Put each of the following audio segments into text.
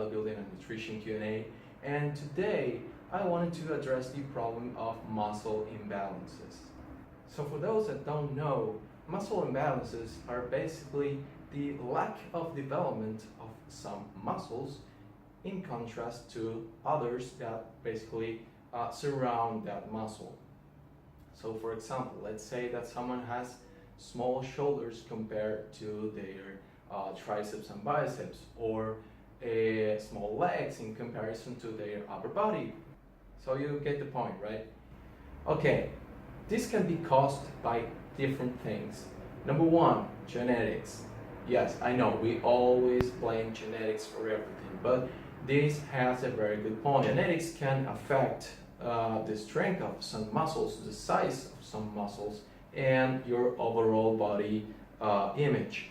bodybuilding and nutrition Q&A, and today I wanted to address the problem of muscle imbalances. So for those that don't know, muscle imbalances are basically the lack of development of some muscles in contrast to others that basically surround that muscle. So for example, let's say that someone has small shoulders compared to their triceps and biceps, or small legs in comparison to their upper body. So you get the point, right? Okay, this can be caused by different things. Number one, genetics. Yes, I know we always blame genetics for everything, but this has a very good point. Genetics can affect the strength of some muscles, the size of some muscles, and your overall body image.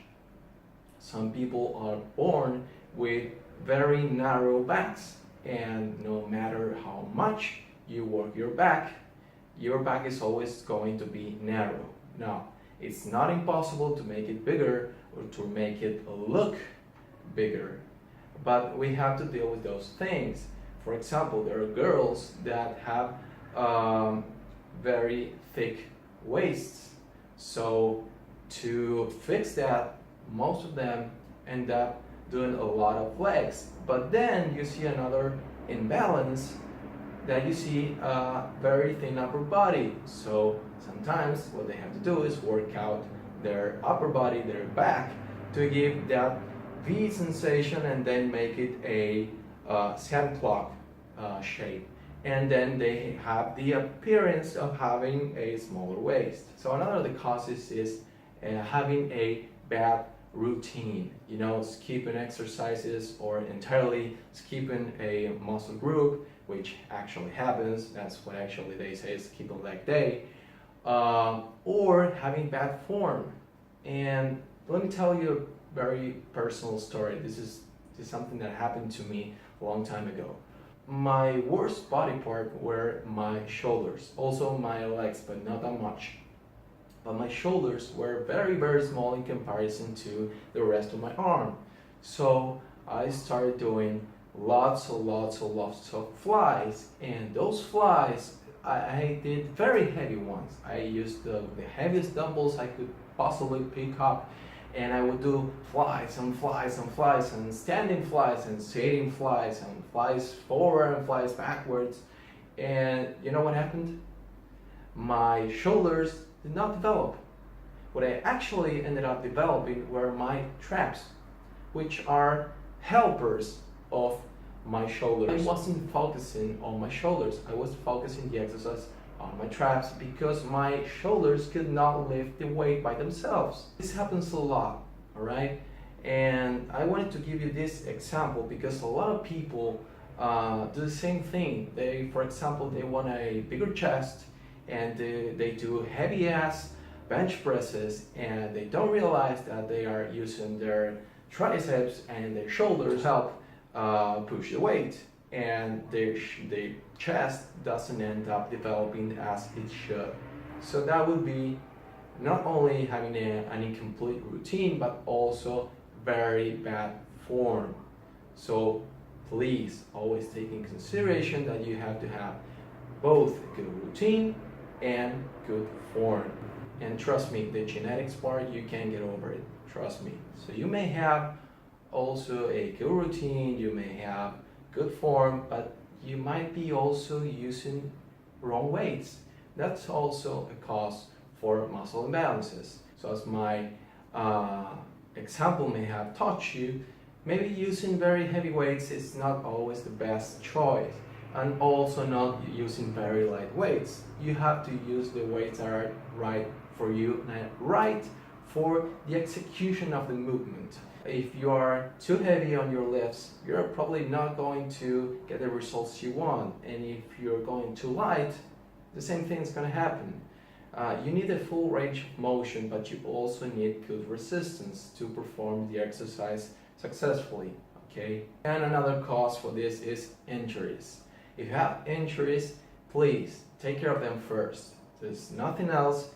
Some people are born with very narrow backs, and no matter how much you work your back is always going to be narrow. Now, it's not impossible to make it bigger or to make it look bigger, but we have to deal with those things. For example, there are girls that have very thick waists, so to fix that, most of them end up doing a lot of legs. But then you see another imbalance, that you see a very thin upper body. So sometimes what they have to do is work out their upper body, their back, to give that V sensation and then make it a Sand clock shape. And then they have the appearance of having a smaller waist. So another of the causes is having a bad routine, skipping exercises or entirely skipping a muscle group, which actually happens. That's what actually they say is skip a leg day, or having bad form. And let me tell you a very personal story. This is something that happened to me a long time ago. My worst body part were my shoulders, also my legs, but not that much. But my shoulders were very, very small in comparison to the rest of my arm. So I started doing lots of flies, and those flies, I did very heavy ones. I used the heaviest dumbbells I could possibly pick up, and I would do flies and flies and flies, and standing flies and sitting flies, and flies forward and flies backwards. And you know what happened? My shoulders did not develop. What I actually ended up developing were my traps, which are helpers of my shoulders. I wasn't focusing on my shoulders, I was focusing the exercise on my traps, because my shoulders could not lift the weight by themselves. This happens a lot, all right? And I wanted to give you this example because a lot of people do the same thing. For example, they want a bigger chest, and they do heavy ass bench presses, and they don't realize that they are using their triceps and their shoulders help push the weight, and their chest doesn't end up developing as it should. So that would be not only having an incomplete routine, but also very bad form. So please always take in consideration that you have to have both a good routine and good form. And trust me, the genetics part, you can get over it, trust me. So you may have also a good routine, you may have good form, but you might be also using wrong weights. That's also a cause for muscle imbalances. So as my example may have taught you, maybe using very heavy weights is not always the best choice, and also not using very light weights. You have to use the weights that are right for you and right for the execution of the movement. If you are too heavy on your lifts, you're probably not going to get the results you want. And if you're going too light, the same thing is going to happen. You need a full range of motion, but you also need good resistance to perform the exercise successfully, okay? And another cause for this is injuries. If you have injuries, please take care of them first. There's nothing else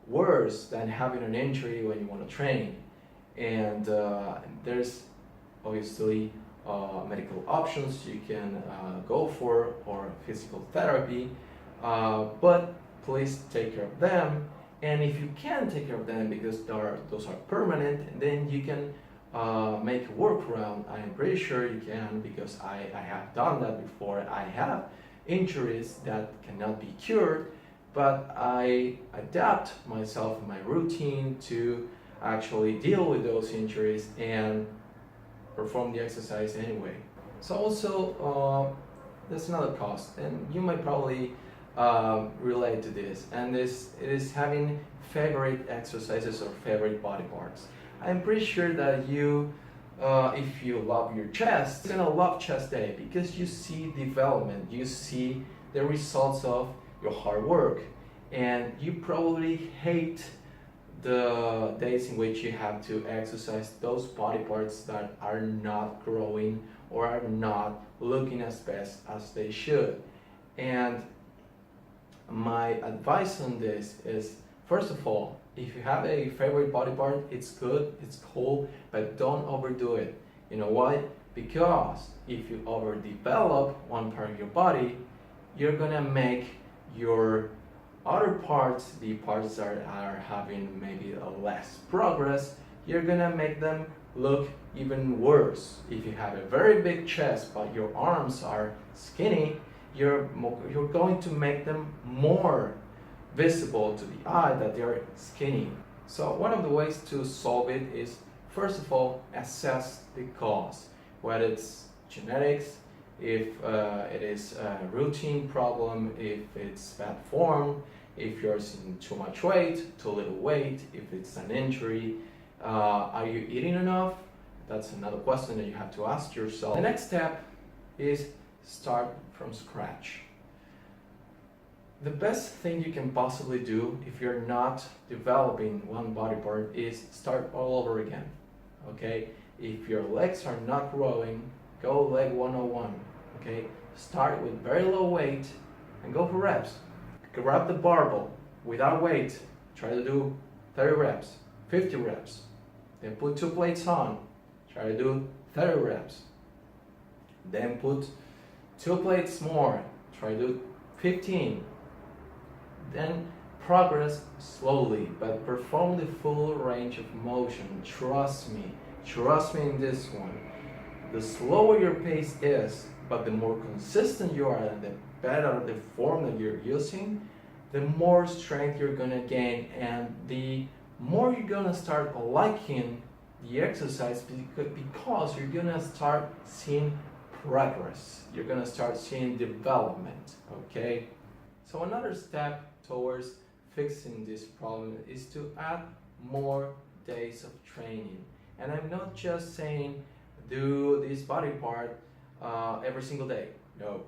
worse than having an injury when you want to train. And there's obviously medical options you can go for, or physical therapy, but please take care of them. And if you can take care of them because those are permanent, then you can make a workaround. I'm pretty sure you can, because I have done that before. I have injuries that cannot be cured, but I adapt myself, my routine, to actually deal with those injuries and perform the exercise anyway. So also, there's another cost, and you might probably relate to this, and this is having favorite exercises or favorite body parts. I'm pretty sure that you, if you love your chest, you're gonna love chest day because you see development, you see the results of your hard work, and you probably hate the days in which you have to exercise those body parts that are not growing or are not looking as best as they should. And my advice on this is, first of all, if you have a favorite body part, it's good, it's cool, but don't overdo it. You know why? Because if you overdevelop one part of your body, you're gonna make your other parts, the parts that are having maybe a less progress, you're gonna make them look even worse. If you have a very big chest but your arms are skinny, you're going to make them more visible to the eye that they're skinny. So one of the ways to solve it is, first of all, assess the cause, whether it's genetics, if it is a routine problem, if it's bad form, if you're seeing too much weight, too little weight, if it's an injury, are you eating enough? That's another question that you have to ask yourself. The next step is start from scratch. The best thing you can possibly do if you're not developing one body part is start all over again. Okay? If your legs are not growing, go leg 101. Okay? Start with very low weight and go for reps. Grab the barbell without weight. Try to do 30 reps, 50 reps. Then put 2 plates on. Try to do 30 reps. Then put 2 plates more. Try to do 15. Then progress slowly, but perform the full range of motion. Trust me in this one. The slower your pace is, but the more consistent you are and the better the form that you're using, the more strength you're gonna gain, and the more you're gonna start liking the exercise, because you're gonna start seeing progress. You're gonna start seeing development, okay? So another step towards fixing this problem is to add more days of training. And I'm not just saying do this body part every single day. No.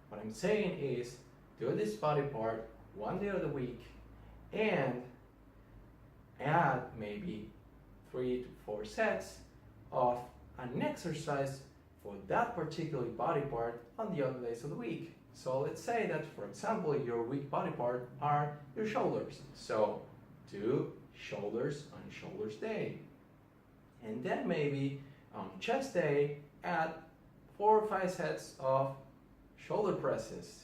What I'm saying is do this body part one day of the week and add maybe 3 to 4 sets of an exercise for that particular body part on the other days of the week. So let's say that, for example, your weak body part are your shoulders. So do shoulders on shoulders day. And then maybe on chest day, add 4 or 5 sets of shoulder presses.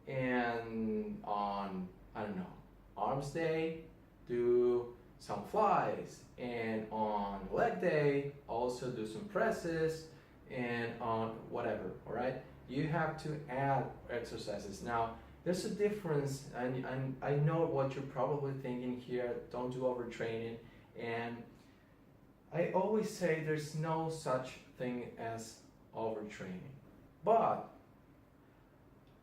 And on, I don't know, arms day, do some flies. And on leg day, also do some presses. And on whatever, all right? You have to add exercises. Now, there's a difference, and I know what you're probably thinking here, don't do overtraining. And I always say there's no such thing as overtraining. But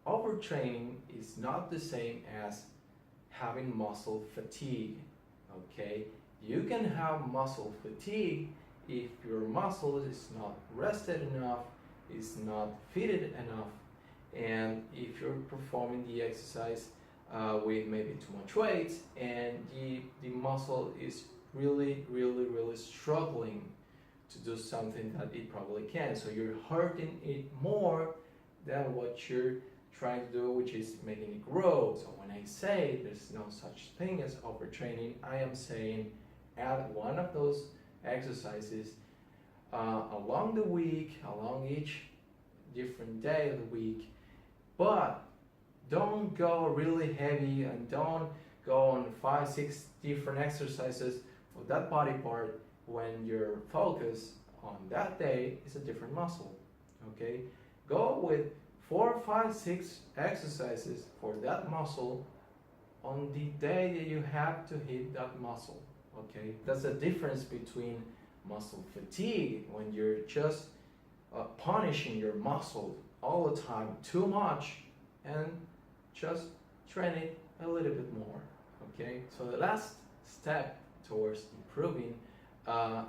overtraining is not the same as having muscle fatigue, okay? You can have muscle fatigue if your muscle is not rested enough, is not fitted enough, and if you're performing the exercise with maybe too much weight and the muscle is really struggling to do something that it probably can. So you're hurting it more than what you're trying to do, which is making it grow. So when I say there's no such thing as overtraining, I am saying add one of those exercises along the week, along each different day of the week, but don't go really heavy and don't go on 5-6 different exercises for that body part when your focus on that day is a different muscle. Okay, go with 4, 5, 6 exercises for that muscle on the day that you have to hit that muscle. Okay, that's the difference between muscle fatigue, when you're just punishing your muscle all the time too much, and just train it a little bit more. Okay, so the last step towards improving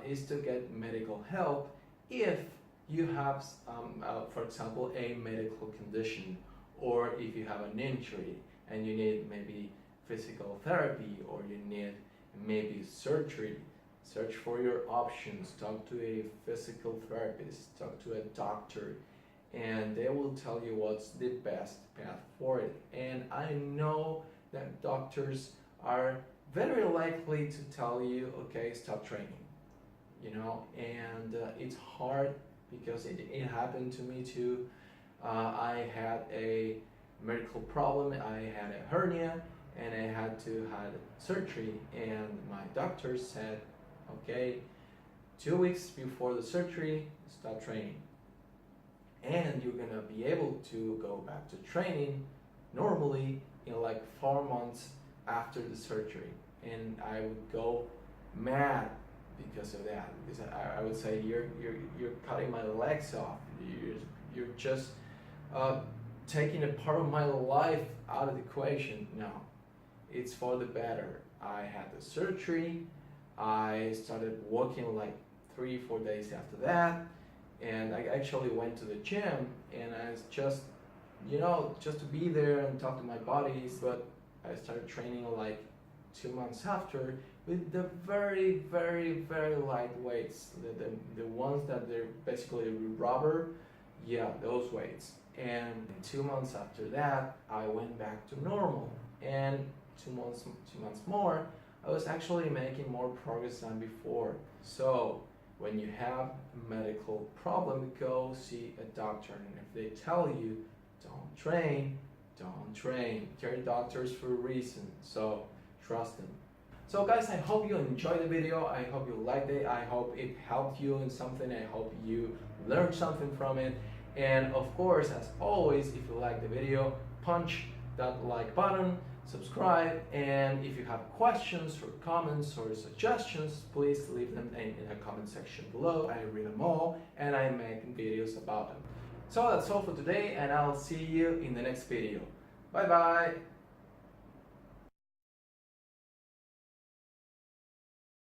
is to get medical help if you have, for example, a medical condition, or if you have an injury and you need maybe physical therapy, or you need maybe surgery. Search for your options, talk to a physical therapist, talk to a doctor, and they will tell you what's the best path for it. And I know that doctors are very likely to tell you, okay, stop training, and it's hard because it happened to me too. I had a medical problem, I had a hernia, and I had to have surgery, and my doctor said, okay, 2 weeks before the surgery, stop training. And you're gonna be able to go back to training normally in like 4 months after the surgery. And I would go mad because of that, because I would say you're cutting my legs off. You're just taking a part of my life out of the equation. No, it's for the better. I had the surgery. I started walking like 3-4 days after that, and I actually went to the gym, and I was just to be there and talk to my bodies. But I started training like 2 months after with the very, very, very light weights, the ones that they're basically rubber, yeah, those weights. And 2 months after that, I went back to normal, and 2 months more, I was actually making more progress than before. So when you have a medical problem, go see a doctor, and if they tell you don't train, don't train. They're doctors for a reason, so trust them. So guys, I hope you enjoyed the video. I hope you liked it. I hope it helped you in something. I hope you learned something from it. And of course, as always, if you like the video, punch that like button, subscribe, and if you have questions or comments or suggestions, please leave them in the comment section below. I read them all and I make videos about them. So that's all for today, and I'll see you in the next video. Bye bye!